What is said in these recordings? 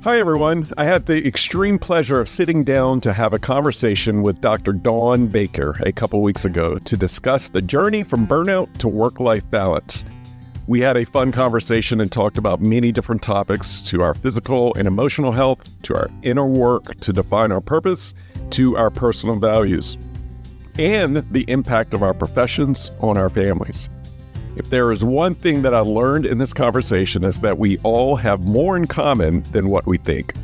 Hi, everyone. I had the extreme pleasure of sitting down to have a conversation with Dr. Dawn Baker a couple weeks ago to discuss the journey from burnout to work-life balance. We had a fun conversation and talked about many different topics, to our physical and emotional health, to our inner work to define our purpose, to our personal values, and the impact of our professions on our families. If there is one thing that I learned in this conversation is that we all have more in common than what we think.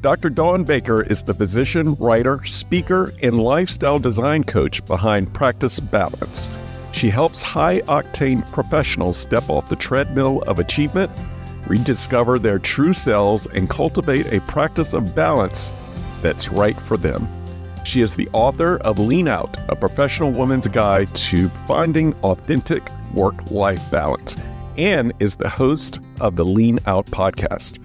Dr. Dawn Baker is the physician, writer, speaker, and lifestyle design coach behind Practice Balance. She helps high-octane professionals step off the treadmill of achievement, rediscover their true selves, and cultivate a practice of balance that's right for them. She is the author of Lean Out, a professional woman's guide to finding authentic work-life balance, and is the host of the Lean Out podcast.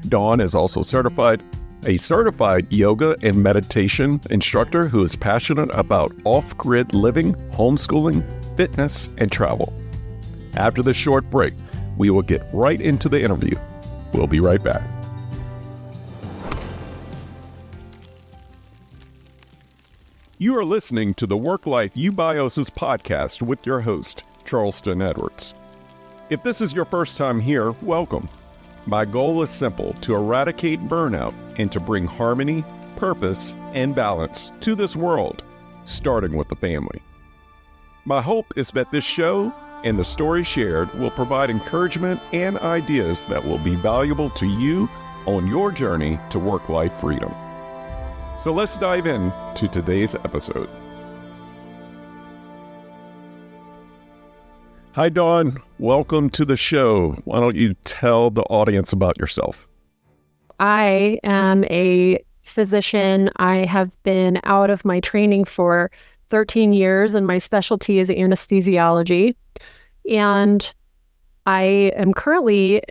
Dawn is also a certified yoga and meditation instructor who is passionate about off-grid living, homeschooling, fitness, and travel. After this short break, we will get right into the interview. We'll be right back. You are listening to the Work-Life Eubiosis podcast with your host, Charleston Edwards. If this is your first time here, welcome. My goal is simple: to eradicate burnout and to bring harmony, purpose, and balance to this world, starting with the family. My hope is that this show and the story shared will provide encouragement and ideas that will be valuable to you on your journey to work-life freedom. So let's dive in to today's episode. Hi, Dawn. Welcome to the show. Why don't you tell the audience about yourself? I am a physician. I have been out of my training for 13 years, and my specialty is anesthesiology. And I am currently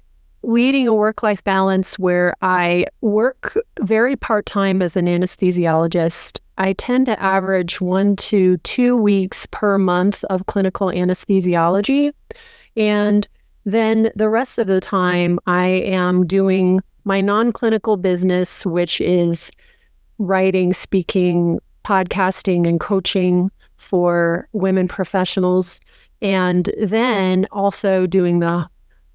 leading a work-life balance where I work very part-time as an anesthesiologist. I tend to average 1 to 2 weeks per month of clinical anesthesiology. And then the rest of the time, I am doing my non-clinical business, which is writing, speaking, podcasting, and coaching for women professionals. And then also doing the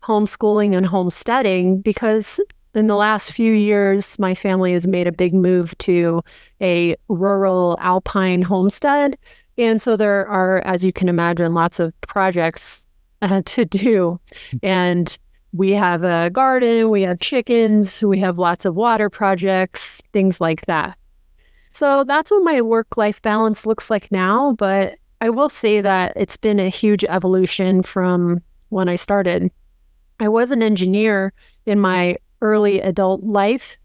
homeschooling and homesteading, because in the last few years, my family has made a big move to a rural alpine homestead. And so there are, as you can imagine, lots of projects to do. And we have a garden, we have chickens, we have lots of water projects, things like that. So that's what my work-life balance looks like now. But I will say that it's been a huge evolution from when I started. I was an engineer in my early adult life,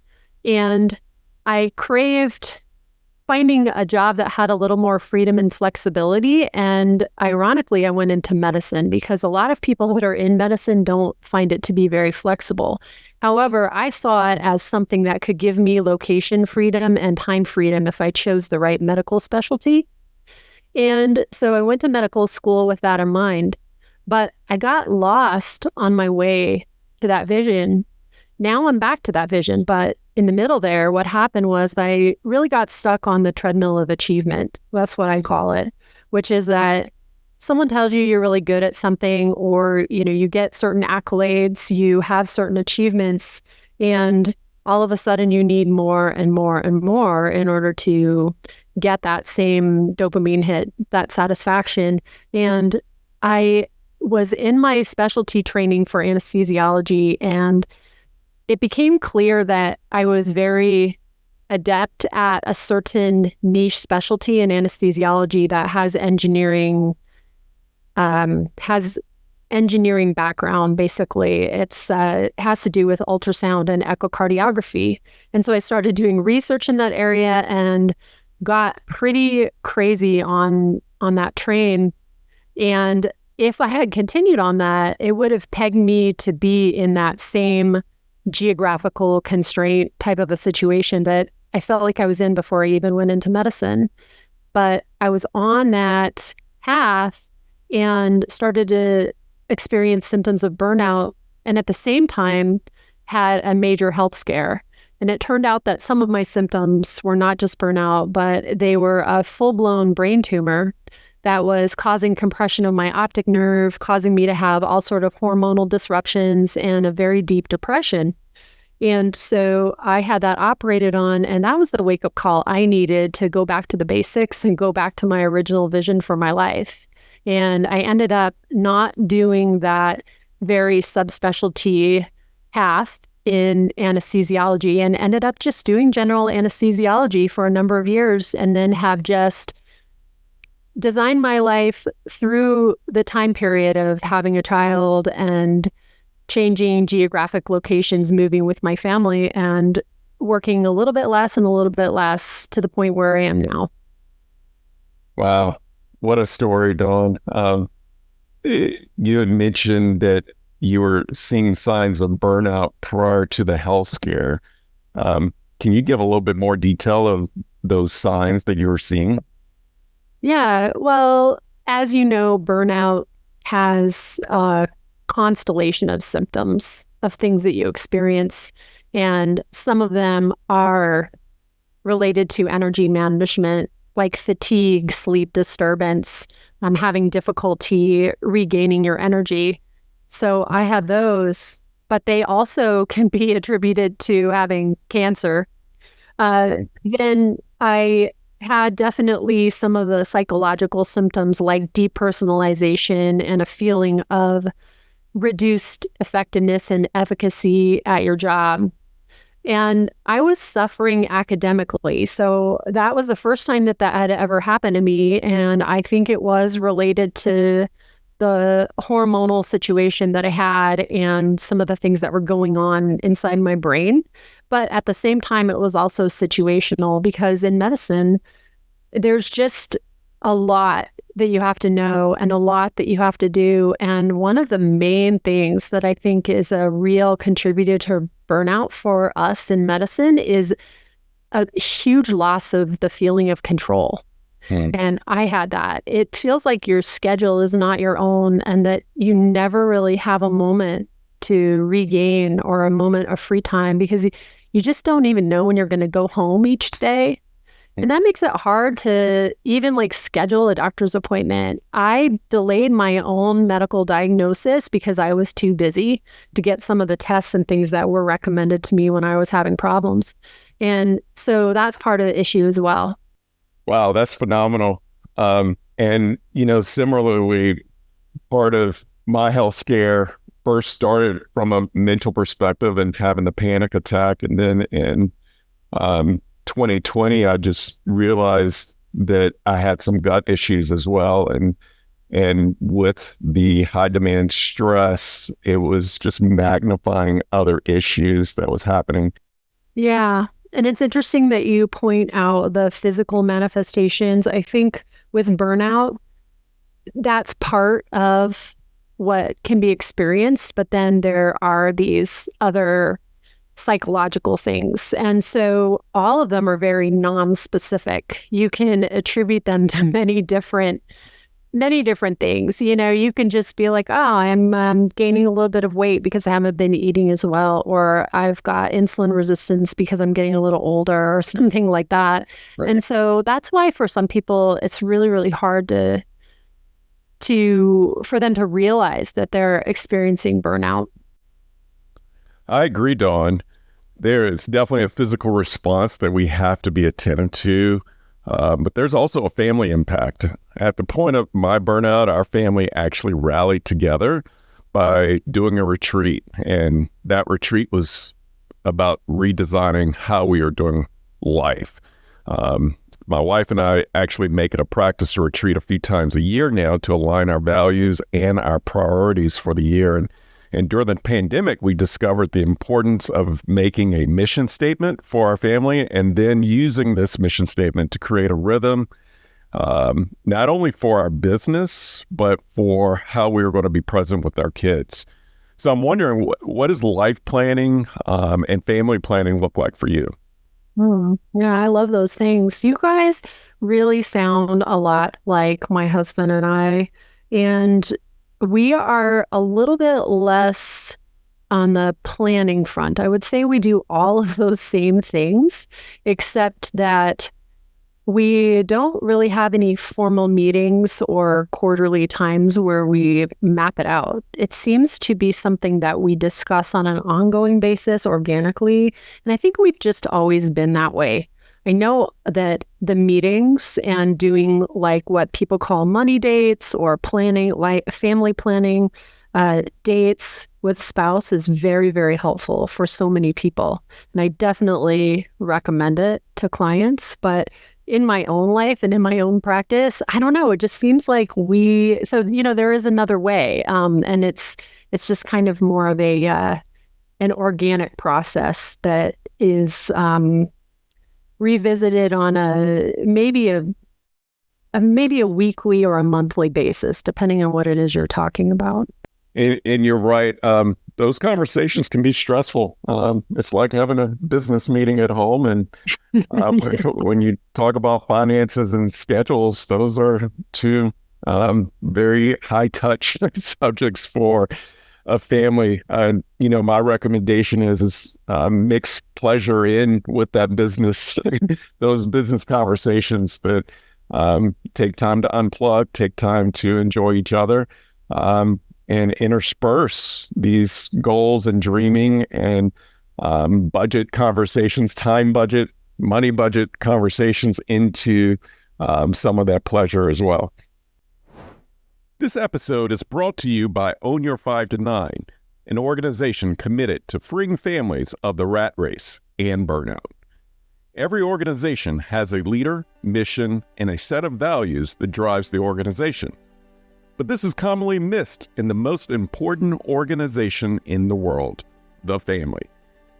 and I craved finding a job that had a little more freedom and flexibility. And ironically, I went into medicine because a lot of people that are in medicine don't find it to be very flexible. However, I saw it as something that could give me location freedom and time freedom if I chose the right medical specialty. And so I went to medical school with that in mind. But I got lost on my way to that vision. Now I'm back to that vision. But in the middle there, what happened was I really got stuck on the treadmill of achievement. That's what I call it, which is that someone tells you you're really good at something, or, you get certain accolades, you have certain achievements, and all of a sudden you need more and more and more in order to get that same dopamine hit, that satisfaction. And I was in my specialty training for anesthesiology, and it became clear that I was very adept at a certain niche specialty in anesthesiology that has engineering background. Basically, it has to do with ultrasound and echocardiography. And so I started doing research in that area and got pretty crazy on that train. And if I had continued on that, it would have pegged me to be in that same geographical constraint type of a situation that I felt like I was in before I even went into medicine. But I was on that path and started to experience symptoms of burnout. And at the same time, had a major health scare. And it turned out that some of my symptoms were not just burnout, but they were a full-blown brain tumor that was causing compression of my optic nerve, causing me to have all sort of hormonal disruptions and a very deep depression. And so I had that operated on, and that was the wake-up call I needed to go back to the basics and go back to my original vision for my life. And I ended up not doing that very subspecialty path in anesthesiology and ended up just doing general anesthesiology for a number of years, and then have just designed my life through the time period of having a child and changing geographic locations, moving with my family, and working a little bit less and a little bit less to the point where I am now. Wow. What a story, Dawn. You had mentioned that you were seeing signs of burnout prior to the health scare. Can you give a little bit more detail of those signs that you were seeing? Yeah, well, as you know, burnout has a constellation of symptoms of things that you experience, and some of them are related to energy management, like fatigue, sleep disturbance, having difficulty regaining your energy. So I have those, but they also can be attributed to having cancer. Then I had definitely some of the psychological symptoms like depersonalization and a feeling of reduced effectiveness and efficacy at your job. And I was suffering academically. So that was the first time that had ever happened to me. And I think it was related to the hormonal situation that I had and some of the things that were going on inside my brain. But at the same time, it was also situational, because in medicine, there's just a lot that you have to know and a lot that you have to do. And one of the main things that I think is a real contributor to burnout for us in medicine is a huge loss of the feeling of control. And I had that. It feels like your schedule is not your own, and that you never really have a moment to regain or a moment of free time, because you just don't even know when you're going to go home each day. And that makes it hard to even like schedule a doctor's appointment. I delayed my own medical diagnosis because I was too busy to get some of the tests and things that were recommended to me when I was having problems. And so that's part of the issue as well. Wow, that's phenomenal. And, similarly, part of my health scare first started from a mental perspective and having the panic attack. And then in 2020, I just realized that I had some gut issues as well. And with the high demand stress, it was just magnifying other issues that was happening. Yeah. And it's interesting that you point out the physical manifestations. I think with burnout, that's part of what can be experienced, but then there are these other psychological things. And so all of them are very non-specific. You can attribute them to many different things. You can just be like, oh, I'm gaining a little bit of weight because I haven't been eating as well, or I've got insulin resistance because I'm getting a little older, or something like that. Right. And so that's why for some people, it's really, really hard for them to realize that they're experiencing burnout. I agree, Dawn. There is definitely a physical response that we have to be attentive to, but there's also a family impact. At the point of my burnout, our family actually rallied together by doing a retreat, and that retreat was about redesigning how we are doing life. My wife and I actually make it a practice to retreat a few times a year now to align our values and our priorities for the year. And during the pandemic, we discovered the importance of making a mission statement for our family and then using this mission statement to create a rhythm, not only for our business, but for how we were going to be present with our kids. So I'm wondering, what does life planning and family planning look like for you? Yeah, I love those things. You guys really sound a lot like my husband and I. And we are a little bit less on the planning front. I would say we do all of those same things, except that we don't really have any formal meetings or quarterly times where we map it out. It seems to be something that we discuss on an ongoing basis organically. And I think we've just always been that way. I know that the meetings and doing like what people call money dates or planning, like family planning dates with spouse is very, very helpful for so many people. And I definitely recommend it to clients. But in my own life and in my own practice, I don't know. It just seems like there is another way. And it's just kind of more of an organic process that is revisited on maybe a weekly or a monthly basis, depending on what it is you're talking about. And you're right. Those conversations can be stressful. It's like having a business meeting at home. And when you talk about finances and schedules, those are two very high touch subjects for a family. My recommendation is mix pleasure in with that business, those business conversations that take time to unplug, take time to enjoy each other. And intersperse these goals and dreaming and budget conversations, time budget, money budget conversations into some of that pleasure as well. This episode is brought to you by Own Your 5 to 9, an organization committed to freeing families of the rat race and burnout. Every organization has a leader, mission, and a set of values that drives the organization. But this is commonly missed in the most important organization in the world, the family.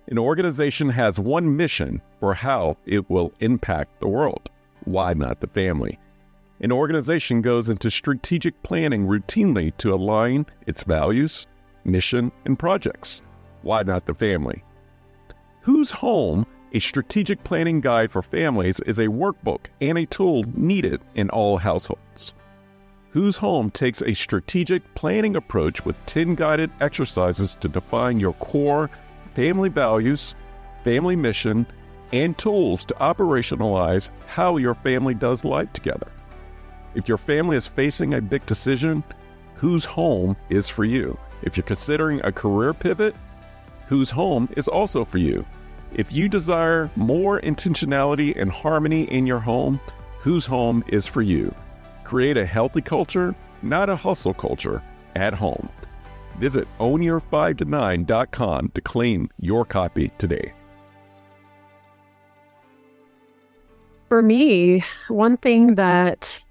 An organization has one mission for how it will impact the world. Why not the family? An organization goes into strategic planning routinely to align its values, mission, and projects. Why not the family? Whose Home, a strategic planning guide for families, is a workbook and a tool needed in all households. Whose Home takes a strategic planning approach with 10 guided exercises to define your core family values, family mission, and tools to operationalize how your family does life together. If your family is facing a big decision, Whose Home is for you. If you're considering a career pivot, Whose Home is also for you. If you desire more intentionality and harmony in your home, Whose Home is for you. Create a healthy culture, not a hustle culture, at home. Visit ownyour5to9.com to claim your copy today. For me, one thing that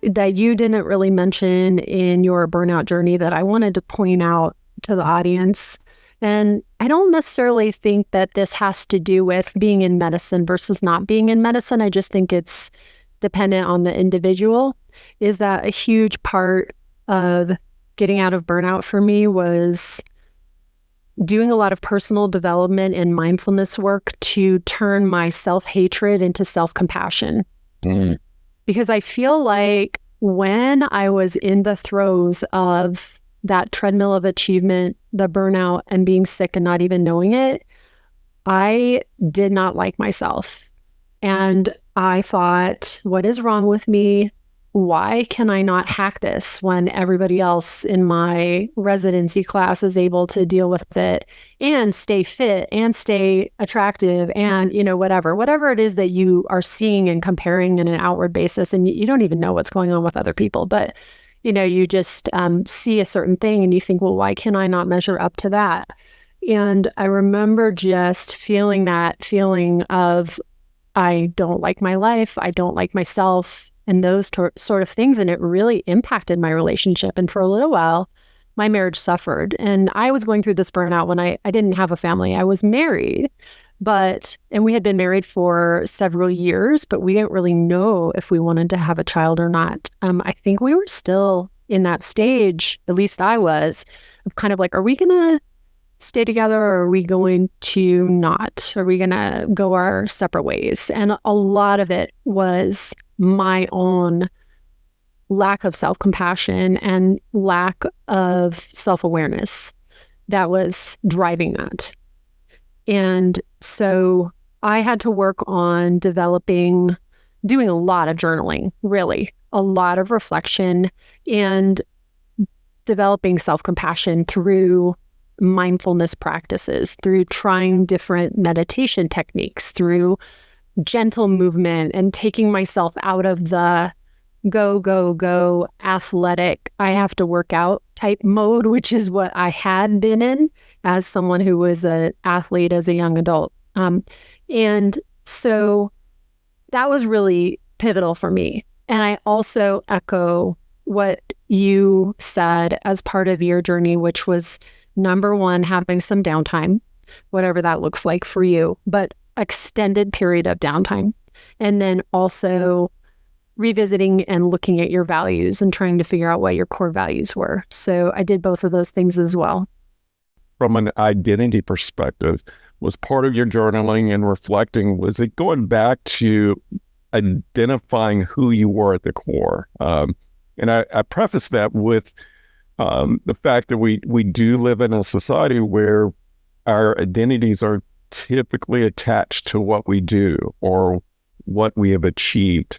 you didn't really mention in your burnout journey that I wanted to point out to the audience, and I don't necessarily think that this has to do with being in medicine versus not being in medicine. I just think it's dependent on the individual, is that a huge part of getting out of burnout for me was doing a lot of personal development and mindfulness work to turn my self-hatred into self-compassion. Because I feel like when I was in the throes of that treadmill of achievement, the burnout, and being sick and not even knowing it, I did not like myself. And I thought, what is wrong with me? Why can I not hack this when everybody else in my residency class is able to deal with it and stay fit and stay attractive and, whatever it is that you are seeing and comparing in an outward basis, and you don't even know what's going on with other people, but, you just see a certain thing and you think, well, why can I not measure up to that? And I remember just feeling that feeling of, I don't like my life, I don't like myself, and those sort of things. And it really impacted my relationship. And for a little while, my marriage suffered. And I was going through this burnout when I didn't have a family. I was married, and we had been married for several years, but we didn't really know if we wanted to have a child or not. I think we were still in that stage, at least I was, of kind of like, are we going to stay together or are we going to not? Are we going to go our separate ways? And a lot of it was my own lack of self-compassion and lack of self-awareness. that was driving that. And so I had to work on doing a lot of journaling, really, a lot of reflection, and developing self-compassion through mindfulness practices, through trying different meditation techniques, through gentle movement, and taking myself out of the go, go, go, athletic, I have to work out type mode, which is what I had been in as someone who was an athlete as a young adult. And so that was really pivotal for me. And I also echo what you said as part of your journey, which was number one, having some downtime, whatever that looks like for you, but extended period of downtime. And then also revisiting and looking at your values and trying to figure out what your core values were. So I did both of those things as well. From an identity perspective, was part of your journaling and reflecting, was it going back to identifying who you were at the core? And I preface that with the fact that we do live in a society where our identities are typically attached to what we do or what we have achieved.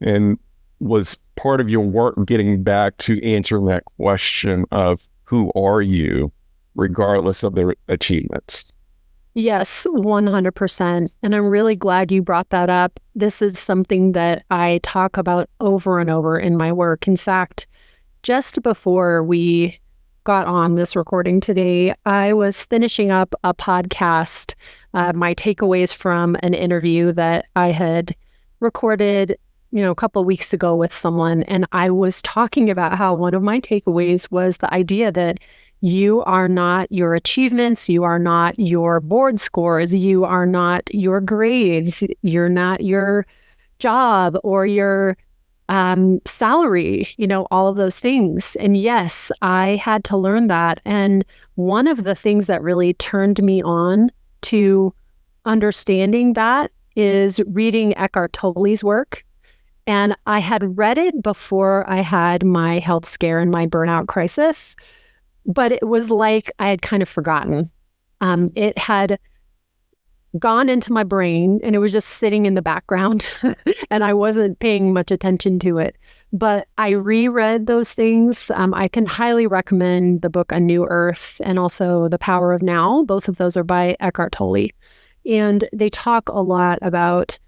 And was part of your work getting back to answering that question of who are you, regardless of their achievements? Yes, 100%. And I'm really glad you brought that up. This is something that I talk about over and over in my work. In fact, just before we got on this recording today, I was finishing up a podcast, my takeaways from an interview that I had recorded, a couple of weeks ago with someone. And I was talking about how one of my takeaways was the idea that you are not your achievements, you are not your board scores, you are not your grades, you're not your job or your salary, all of those things. And yes, I had to learn that. And one of the things that really turned me on to understanding that is reading Eckhart Tolle's work. And I had read it before I had my health scare and my burnout crisis, but it was like I had kind of forgotten. It had gone into my brain and it was just sitting in the background and I wasn't paying much attention to it. But I reread those things. I can highly recommend the book A New Earth and also The Power of Now. Both of those are by Eckhart Tolle. And they talk a lot about,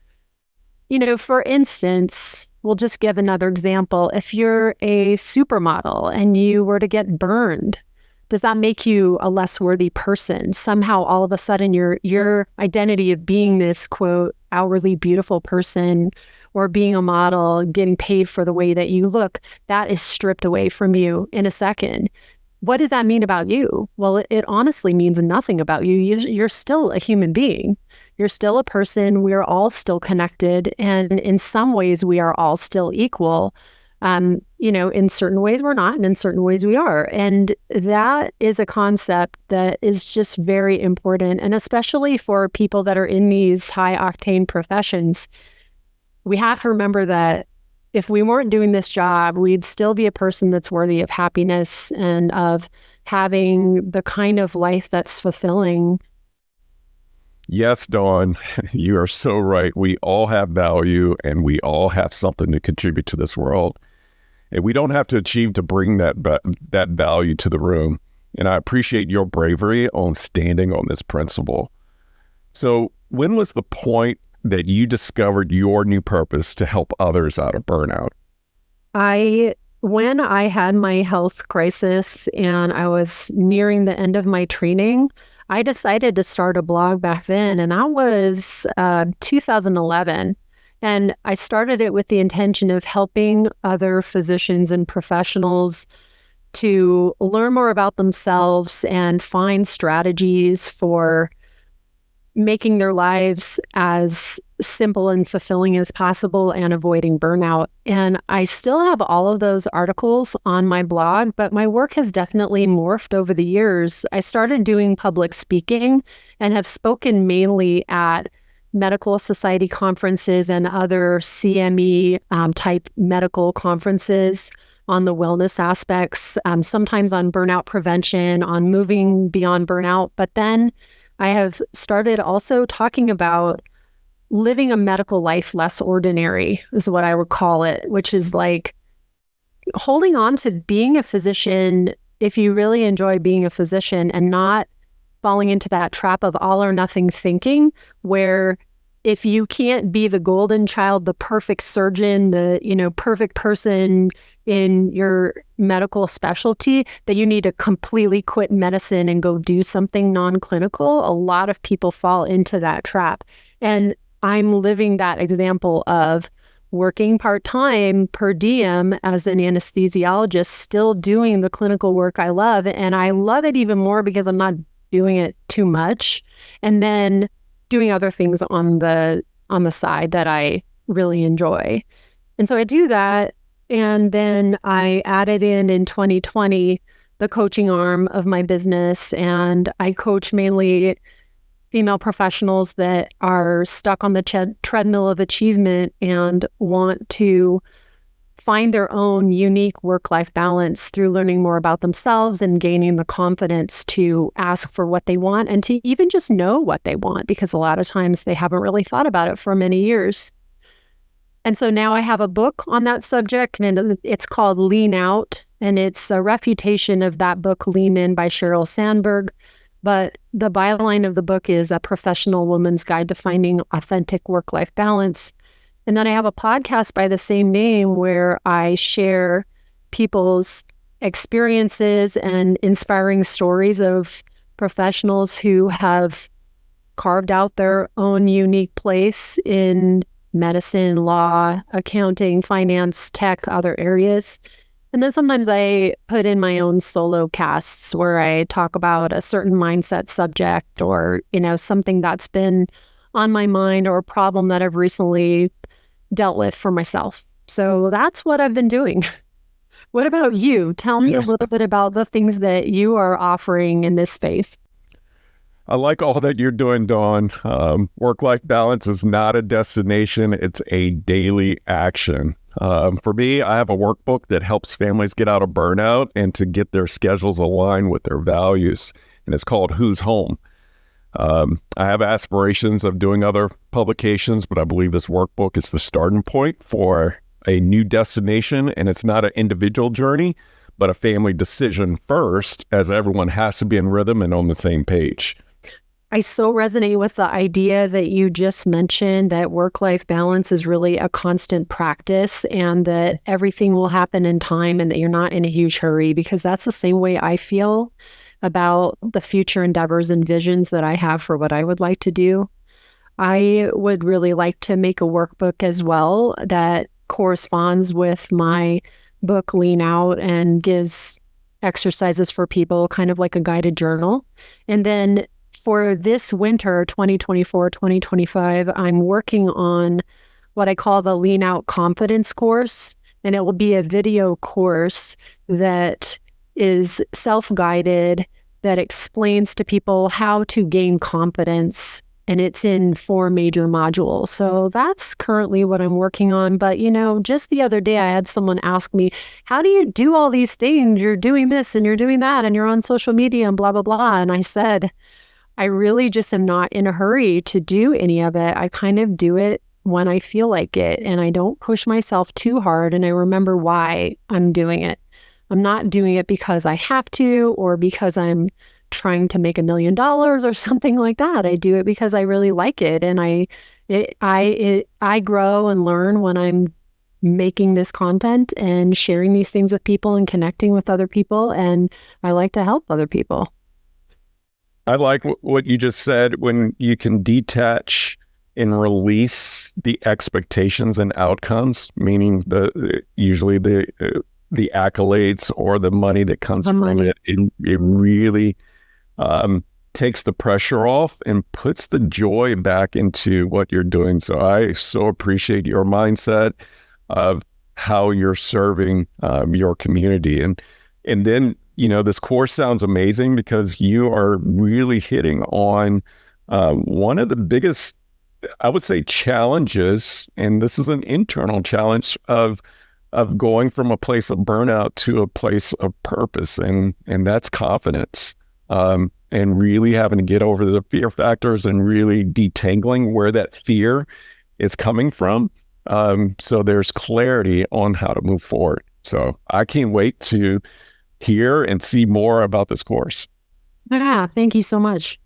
for instance, we'll just give another example. If you're a supermodel and you were to get burned, does that make you a less worthy person? Somehow, all of a sudden, your identity of being this, quote, outwardly beautiful person or being a model, getting paid for the way that you look, that is stripped away from you in a second. What does that mean about you? Well, it honestly means nothing about you. You're still a human being. You're still a person. We're all still connected. And in some ways, we are all still equal. In certain ways we're not, and in certain ways we are. And that is a concept that is just very important. And especially for people that are in these high-octane professions, we have to remember that if we weren't doing this job, we'd still be a person that's worthy of happiness and of having the kind of life that's fulfilling. Yes, Dawn, you are so right. We all have value and we all have something to contribute to this world. And we don't have to achieve to bring that value to the room. And I appreciate your bravery on standing on this principle. So when was the point that you discovered your new purpose to help others out of burnout? When I had my health crisis and I was nearing the end of my training, I decided to start a blog back then, and that was 2011. And I started it with the intention of helping other physicians and professionals to learn more about themselves and find strategies for making their lives as simple and fulfilling as possible and avoiding burnout. And I still have all of those articles on my blog, but my work has definitely morphed over the years. I started doing public speaking and have spoken mainly at medical society conferences and other CME type medical conferences on the wellness aspects, sometimes on burnout prevention, on moving beyond burnout. But then I have started also talking about living a medical life less ordinary, is what I would call it, which is like holding on to being a physician if you really enjoy being a physician, and not falling into that trap of all or nothing thinking, where if you can't be the golden child, the perfect surgeon, the, perfect person in your medical specialty, that you need to completely quit medicine and go do something non-clinical. A lot of people fall into that trap. And I'm living that example of working part-time per diem as an anesthesiologist, still doing the clinical work I love. And I love it even more because I'm not doing it too much. And then doing other things on the side that I really enjoy. And so I do that. And then I added in 2020 the coaching arm of my business. And I coach mainly female professionals that are stuck on the treadmill of achievement and want to find their own unique work-life balance through learning more about themselves and gaining the confidence to ask for what they want and to even just know what they want, because a lot of times they haven't really thought about it for many years. And so now I have a book on that subject, and it's called Lean Out, and it's a refutation of that book, Lean In by Sheryl Sandberg. But the byline of the book is A Professional Woman's Guide to Finding Authentic Work-Life Balance. And then I have a podcast by the same name where I share people's experiences and inspiring stories of professionals who have carved out their own unique place in medicine, law, accounting, finance, tech, other areas. And then sometimes I put in my own solo casts where I talk about a certain mindset subject or, something that's been on my mind or a problem that I've recently dealt with for myself. So that's what I've been doing. What about you? Tell me a little bit about the things that you are offering in this space. I like all that you're doing, Dawn. Work-life balance is not a destination. It's a daily action. For me, I have a workbook that helps families get out of burnout and to get their schedules aligned with their values. And it's called Who's Home? I have aspirations of doing other publications, but I believe this workbook is the starting point for a new destination. And it's not an individual journey, but a family decision first, as everyone has to be in rhythm and on the same page. I so resonate with the idea that you just mentioned, that work-life balance is really a constant practice and that everything will happen in time and that you're not in a huge hurry, because that's the same way I feel about the future endeavors and visions that I have for what I would like to do. I would really like to make a workbook as well that corresponds with my book, Lean Out, and gives exercises for people, kind of like a guided journal. And then for this winter, 2024, 2025, I'm working on what I call the Lean Out Confidence course. And it will be a video course that is self-guided, that explains to people how to gain confidence. And it's in 4 major modules. So that's currently what I'm working on. But, just the other day, I had someone ask me, how do you do all these things? You're doing this and you're doing that and you're on social media and blah, blah, blah. And I said, I really just am not in a hurry to do any of it. I kind of do it when I feel like it, and I don't push myself too hard, and I remember why I'm doing it. I'm not doing it because I have to or because I'm trying to make $1 million or something like that. I do it because I really like it, and I grow and learn when I'm making this content and sharing these things with people and connecting with other people, and I like to help other people. I like what you just said, when you can detach and release the expectations and outcomes, meaning usually the accolades or the money that comes from it. It really takes the pressure off and puts the joy back into what you're doing. So I so appreciate your mindset of how you're serving your community. And then, this course sounds amazing because you are really hitting on one of the biggest, I would say, challenges, and this is an internal challenge of of going from a place of burnout to a place of purpose, and that's confidence. And really having to get over the fear factors and really detangling where that fear is coming from. So there's clarity on how to move forward. So I can't wait to hear and see more about this course. Yeah, thank you so much.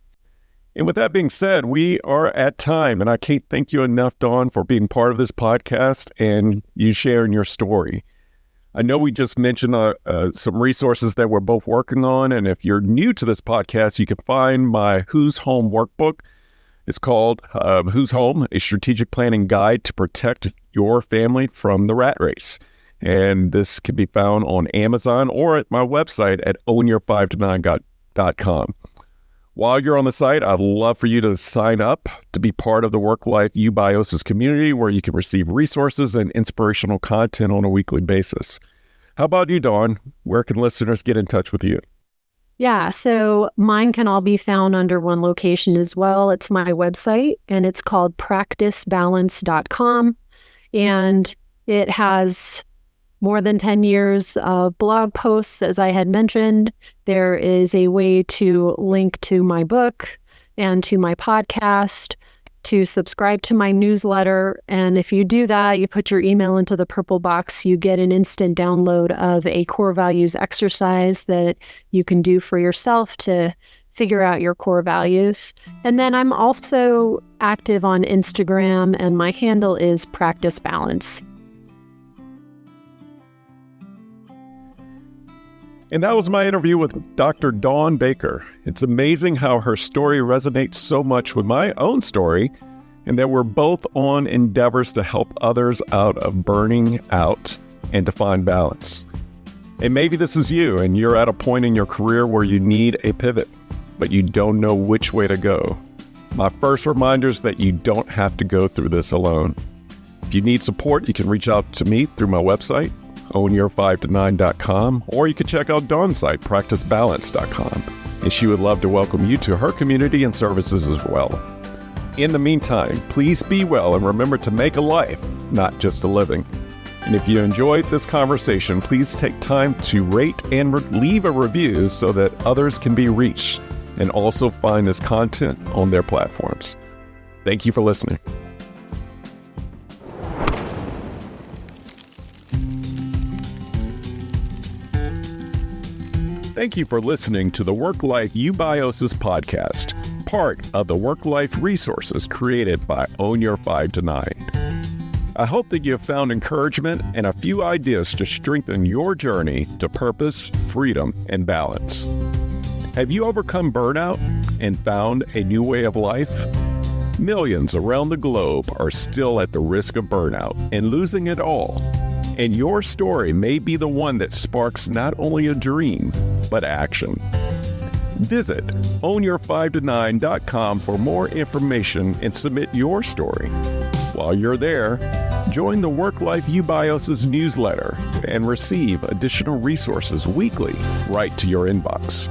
And with that being said, we are at time, and I can't thank you enough, Dawn, for being part of this podcast and you sharing your story. I know we just mentioned some resources that we're both working on, and if you're new to this podcast, you can find my Who's Home workbook. It's called Who's Home, a strategic planning guide to protect your family from the rat race. And this can be found on Amazon or at my website at ownyour5to9.com. While you're on the site, I'd love for you to sign up to be part of the Work-Life Eubiosis community, where you can receive resources and inspirational content on a weekly basis. How about you, Dawn? Where can listeners get in touch with you? Yeah, so mine can all be found under one location as well. It's my website, and it's called practicebalance.com. And it has more than 10 years of blog posts, as I had mentioned. There is a way to link to my book and to my podcast, to subscribe to my newsletter. And if you do that, you put your email into the purple box, you get an instant download of a core values exercise that you can do for yourself to figure out your core values. And then I'm also active on Instagram, and my handle is Practice Balance. And that was my interview with Dr. Dawn Baker. It's amazing how her story resonates so much with my own story, and that we're both on endeavors to help others out of burning out and to find balance. And maybe this is you, and you're at a point in your career where you need a pivot, but you don't know which way to go. My first reminder is that you don't have to go through this alone. If you need support, you can reach out to me through my website, ownyour5to9.com, or you can check out Dawn's site, practicebalance.com, and she would love to welcome you to her community and services as well. In the meantime, please be well and remember to make a life, not just a living. And if you enjoyed this conversation, please take time to rate and leave a review so that others can be reached and also find this content on their platforms. Thank you for listening. Thank you for listening to the Work-Life Eubiosis podcast, part of the Work-Life resources created by Own Your 5 to 9. I hope that you have found encouragement and a few ideas to strengthen your journey to purpose, freedom, and balance. Have you overcome burnout and found a new way of life? Millions around the globe are still at the risk of burnout and losing it all. And your story may be the one that sparks not only a dream, but action. Visit ownyour5to9.com for more information and submit your story. While you're there, join the Work-Life Eubiosis newsletter and receive additional resources weekly right to your inbox.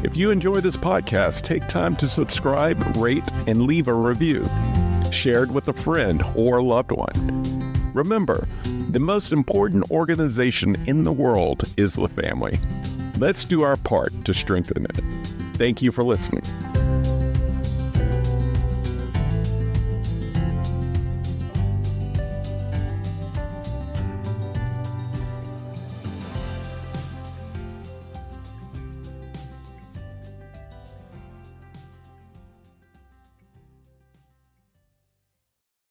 If you enjoy this podcast, take time to subscribe, rate, and leave a review. Share it with a friend or loved one. Remember, the most important organization in the world is the family. Let's do our part to strengthen it. Thank you for listening.